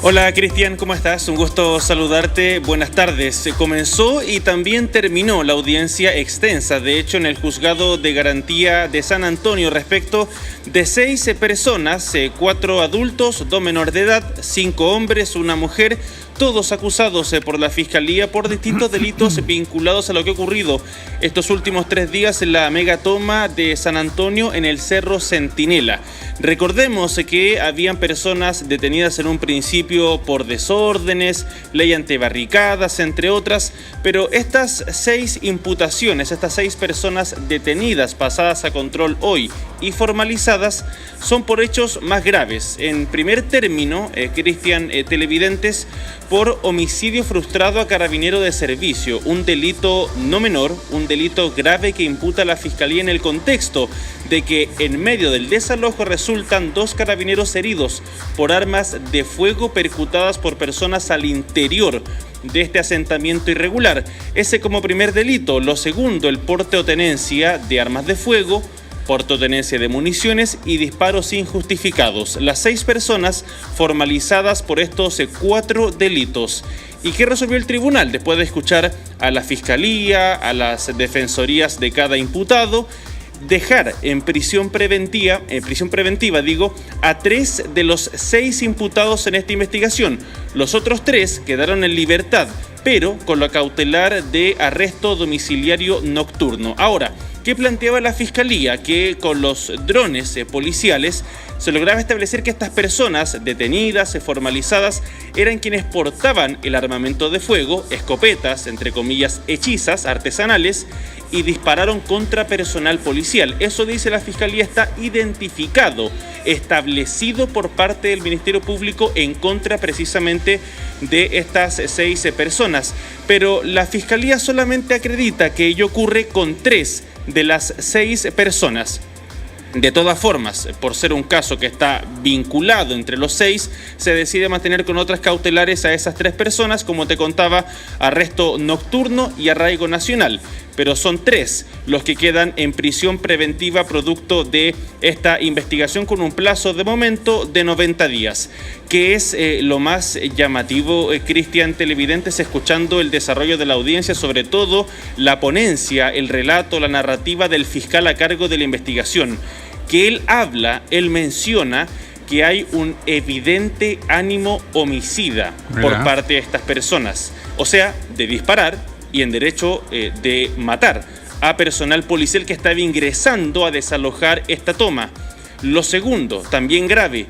Hola Cristian, ¿cómo estás? Un gusto saludarte. Buenas tardes. Comenzó y también terminó la audiencia extensa, de hecho, en el Juzgado de Garantía de San Antonio respecto de 6 personas, 4 adultos, 2 menores de edad, 5 hombres, 1 mujer, todos acusados por la Fiscalía por distintos delitos vinculados a lo que ha ocurrido estos últimos 3 días en la megatoma de San Antonio en el Cerro Centinela. Recordemos que habían personas detenidas en un principio por desórdenes, ley antibarricadas, entre otras, pero estas 6 imputaciones, estas 6 personas detenidas, pasadas a control hoy y formalizadas, son por hechos más graves. En primer término, Cristian, televidentes, por homicidio frustrado a carabinero de servicio, un delito no menor, un delito grave que imputa la Fiscalía en el contexto de que en medio del desalojo resultan 2 carabineros heridos por armas de fuego percutadas por personas al interior de este asentamiento irregular. Ese como primer delito. Lo segundo, el porte o tenencia de armas de fuego, porte o tenencia de municiones y disparos injustificados. Las 6 personas formalizadas por estos 4 delitos. ¿Y qué resolvió el tribunal? Después de escuchar a la Fiscalía, a las defensorías de cada imputado, dejar en prisión preventiva, a 3 de los 6 imputados en esta investigación. Los otros 3 quedaron en libertad, pero con la cautelar de arresto domiciliario nocturno. Ahora, ¿qué planteaba la Fiscalía? Que con los drones policiales se lograba establecer que estas personas detenidas, formalizadas, eran quienes portaban el armamento de fuego, escopetas, entre comillas, hechizas, artesanales, y dispararon contra personal policial. Eso, dice la Fiscalía, está identificado, establecido por parte del Ministerio Público en contra precisamente de estas 6 personas. Pero la Fiscalía solamente acredita que ello ocurre con 3 de las 6 personas. De todas formas, por ser un caso que está vinculado entre los 6, se decide mantener con otras cautelares a esas 3 personas, como te contaba, arresto nocturno y arraigo nacional. Pero son 3 los que quedan en prisión preventiva producto de esta investigación con un plazo de momento de 90 días. ¿Qué es lo más llamativo, Cristian, televidentes, escuchando el desarrollo de la audiencia, sobre todo la ponencia, el relato, la narrativa del fiscal a cargo de la investigación? Que él menciona que hay un evidente ánimo homicida por parte de estas personas, o sea, de disparar y en derecho de matar a personal policial que estaba ingresando a desalojar esta toma. Lo segundo, también grave,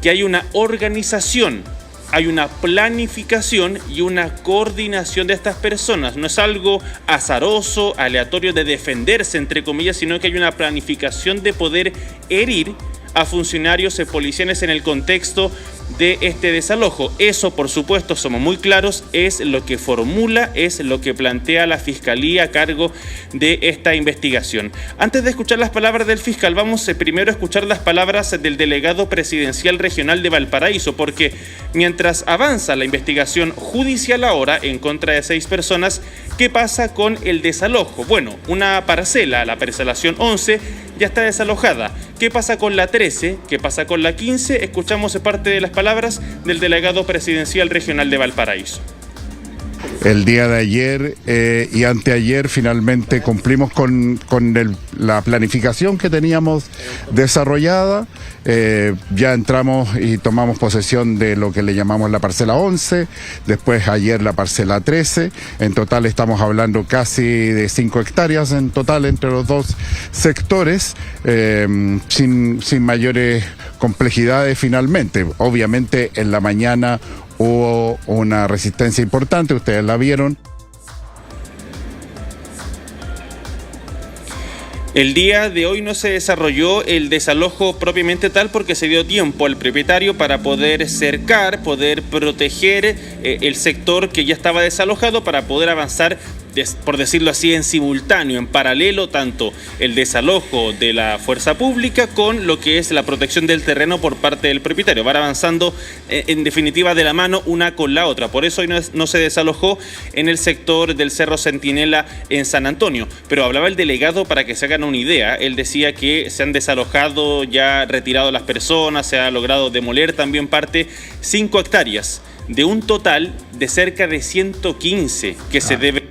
que hay una organización, hay una planificación y una coordinación de estas personas. No es algo azaroso, aleatorio de defenderse, entre comillas, sino que hay una planificación de poder herir a funcionarios policiales en el contexto de este desalojo. Eso, por supuesto, somos muy claros, es lo que formula, es lo que plantea la Fiscalía a cargo de esta investigación. Antes de escuchar las palabras del fiscal, vamos primero a escuchar las palabras del delegado presidencial regional de Valparaíso, porque mientras avanza la investigación judicial ahora en contra de 6 personas, ¿qué pasa con el desalojo? Bueno, una parcela, la parcelación 11, ya está desalojada. ¿Qué pasa con la 13? ¿Qué pasa con la 15? Escuchamos parte de las palabras del delegado presidencial regional de Valparaíso. El día de ayer y anteayer finalmente cumplimos con la planificación que teníamos desarrollada. Ya entramos y tomamos posesión de lo que le llamamos la parcela 11, después ayer la parcela 13. En total estamos hablando casi de 5 hectáreas en total entre los 2 sectores, sin mayores complejidades finalmente. Obviamente en la mañana hubo una resistencia importante, ustedes la vieron. El día de hoy no se desarrolló el desalojo propiamente tal porque se dio tiempo al propietario para poder cercar, poder proteger el sector que ya estaba desalojado para poder avanzar por decirlo así, en simultáneo, en paralelo, tanto el desalojo de la fuerza pública con lo que es la protección del terreno por parte del propietario. Van avanzando en definitiva de la mano una con la otra. Por eso hoy no se desalojó en el sector del Cerro Centinela en San Antonio. Pero hablaba el delegado para que se hagan una idea. Él decía que se han desalojado, ya retirado las personas, se ha logrado demoler también parte 5 hectáreas de un total de cerca de 115 que se debe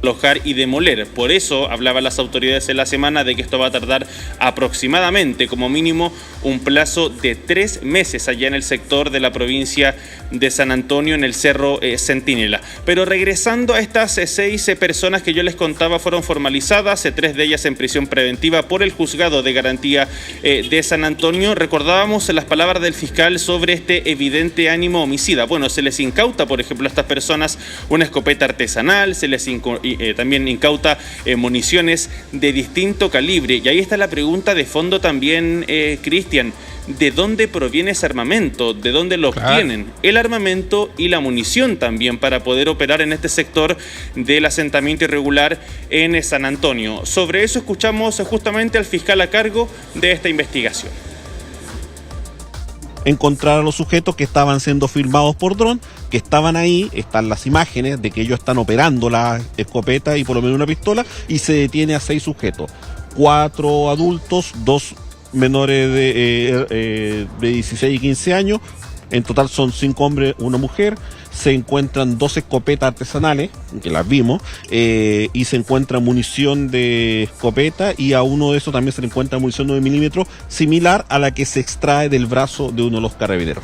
alojar y demoler. Por eso hablaban las autoridades en la semana de que esto va a tardar aproximadamente, como mínimo, un plazo de 3 meses allá en el sector de la provincia de San Antonio, en el Cerro Centinela. Pero regresando a estas 6 personas que yo les contaba, fueron formalizadas, 3 de ellas en prisión preventiva por el Juzgado de Garantía de San Antonio. Recordábamos las palabras del fiscal sobre este evidente ánimo homicida. Bueno, se les incauta, por ejemplo, a estas personas una escopeta artesanal, se les también incauta municiones de distinto calibre. Y ahí está la pregunta de fondo también, Cristian. ¿De dónde proviene ese armamento? ¿De dónde lo obtienen? El armamento y la munición también para poder operar en este sector del asentamiento irregular en San Antonio. Sobre eso escuchamos justamente al fiscal a cargo de esta investigación. Encontrar a los sujetos que estaban siendo filmados por dron, que estaban ahí, están las imágenes de que ellos están operando la escopeta y por lo menos una pistola, y se detiene a 6 sujetos, 4 adultos, 2 menores de 16 y 15 años, en total son 5 hombres, 1 mujer. Se encuentran 2 escopetas artesanales, que las vimos, y se encuentra munición de escopeta, y a uno de esos también se le encuentra munición 9 milímetros, similar a la que se extrae del brazo de uno de los carabineros.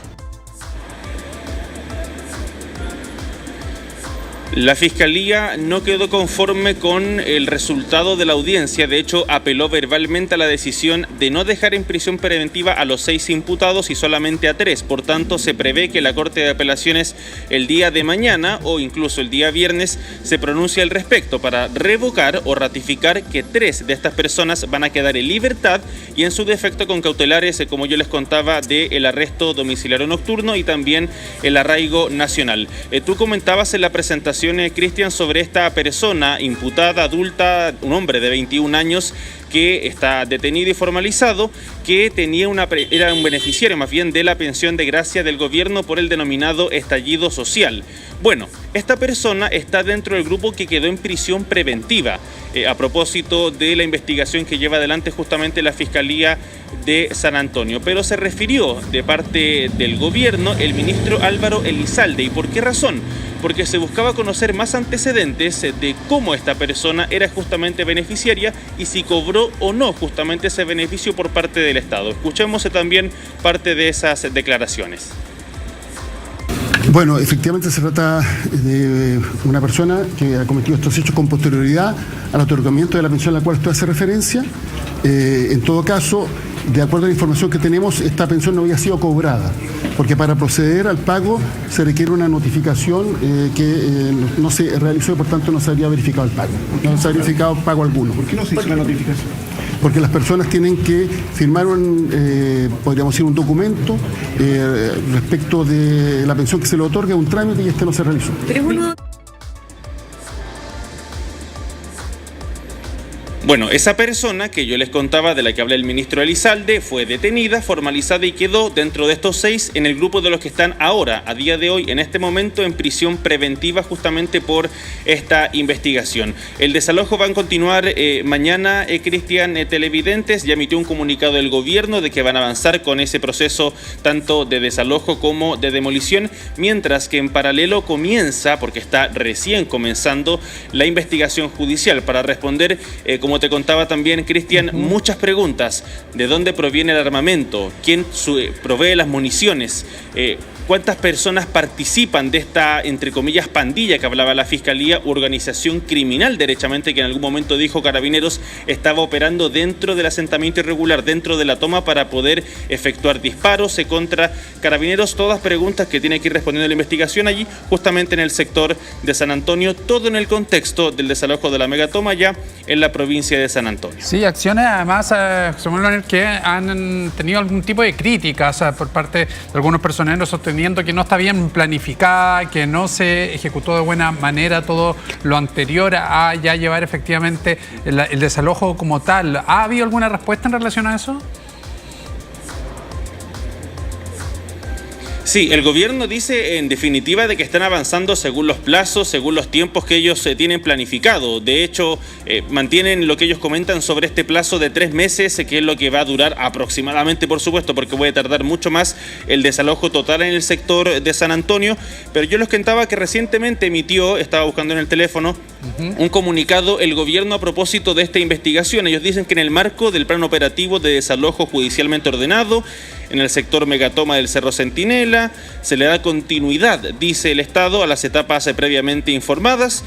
La Fiscalía no quedó conforme con el resultado de la audiencia. De hecho, apeló verbalmente a la decisión de no dejar en prisión preventiva a los 6 imputados y solamente a 3. Por tanto, se prevé que la Corte de Apelaciones el día de mañana o incluso el día viernes se pronuncie al respecto para revocar o ratificar que 3 de estas personas van a quedar en libertad y en su defecto con cautelares, como yo les contaba, del arresto domiciliario nocturno y también el arraigo nacional. Tú comentabas en la presentación, Cristian, sobre esta persona imputada adulta, un hombre de 21 años que está detenido y formalizado, que era un beneficiario más bien de la pensión de gracia del gobierno por el denominado estallido social. Bueno, esta persona está dentro del grupo que quedó en prisión preventiva, a propósito de la investigación que lleva adelante justamente la Fiscalía de San Antonio. Pero se refirió de parte del gobierno el ministro Álvaro Elizalde. ¿Y por qué razón? Porque se buscaba conocer más antecedentes de cómo esta persona era justamente beneficiaria y si cobró o no justamente ese beneficio por parte del Estado. Escuchemos también parte de esas declaraciones. Bueno, efectivamente se trata de una persona que ha cometido estos hechos con posterioridad al otorgamiento de la pensión a la cual usted hace referencia. En todo caso, de acuerdo a la información que tenemos, esta pensión no había sido cobrada, porque para proceder al pago se requiere una notificación que no se realizó y por tanto no se habría verificado el pago. No se ha verificado pago alguno. ¿Por qué no se hizo la notificación? Porque las personas tienen que firmar podríamos decir, un documento respecto de la pensión que se le otorga, un trámite, y este no se realizó. Bueno, esa persona que yo les contaba, de la que habla el ministro Elizalde, fue detenida, formalizada y quedó dentro de estos 6 en el grupo de los que están ahora, a día de hoy, en este momento, en prisión preventiva justamente por esta investigación. El desalojo va a continuar mañana, Cristian, televidentes. Ya emitió un comunicado del gobierno de que van a avanzar con ese proceso tanto de desalojo como de demolición, mientras que en paralelo comienza, porque está recién comenzando, la investigación judicial para responder, como te contaba también, Cristian, muchas preguntas. ¿De dónde proviene el armamento? ¿Quién provee las municiones? ¿Cuántas personas participan de esta, entre comillas, pandilla que hablaba la Fiscalía, organización criminal, derechamente, que en algún momento dijo Carabineros estaba operando dentro del asentamiento irregular, dentro de la toma, para poder efectuar disparos contra Carabineros? Todas preguntas que tiene que ir respondiendo la investigación allí, justamente en el sector de San Antonio, todo en el contexto del desalojo de la megatoma ya en la provincia de San Antonio. Sí, acciones además, José Manuel, que han tenido algún tipo de críticas por parte de algunos personeros entendiendo que no está bien planificada, que no se ejecutó de buena manera todo lo anterior a ya llevar efectivamente el desalojo como tal. ¿Ha habido alguna respuesta en relación a eso? Sí, el gobierno dice en definitiva de que están avanzando según los plazos, según los tiempos que ellos tienen planificado. De hecho, mantienen lo que ellos comentan sobre este plazo de 3 meses, que es lo que va a durar aproximadamente, por supuesto, porque puede tardar mucho más el desalojo total en el sector de San Antonio. Pero yo les contaba que recientemente emitió, estaba buscando en el teléfono, un comunicado el gobierno a propósito de esta investigación. Ellos dicen que en el marco del plan operativo de desalojo judicialmente ordenado, en el sector Megatoma del Cerro Centinela, se le da continuidad, dice el Estado, a las etapas previamente informadas.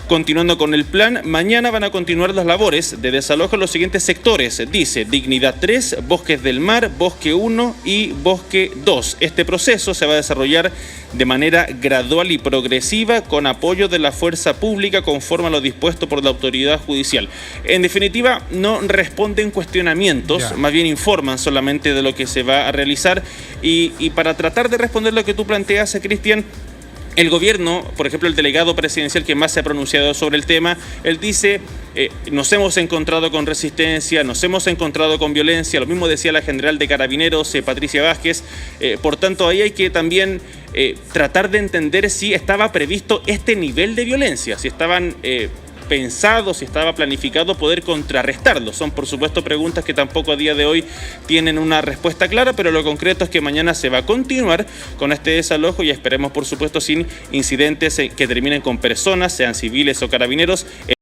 Continuando con el plan, mañana van a continuar las labores de desalojo en los siguientes sectores. Dice Dignidad 3, Bosques del Mar, Bosque 1 y Bosque 2. Este proceso se va a desarrollar de manera gradual y progresiva con apoyo de la fuerza pública conforme a lo dispuesto por la autoridad judicial. En definitiva, no responden cuestionamientos, más bien informan solamente de lo que se va a realizar. Y para tratar de responder lo que tú planteas, Cristian, el gobierno, por ejemplo, el delegado presidencial que más se ha pronunciado sobre el tema, él dice, nos hemos encontrado con resistencia, nos hemos encontrado con violencia, lo mismo decía la general de Carabineros, Patricia Vázquez, por tanto ahí hay que también tratar de entender si estaba previsto este nivel de violencia, si estaban pensado, si estaba planificado poder contrarrestarlo. Son, por supuesto, preguntas que tampoco a día de hoy tienen una respuesta clara, pero lo concreto es que mañana se va a continuar con este desalojo y esperemos, por supuesto, sin incidentes que terminen con personas, sean civiles o carabineros.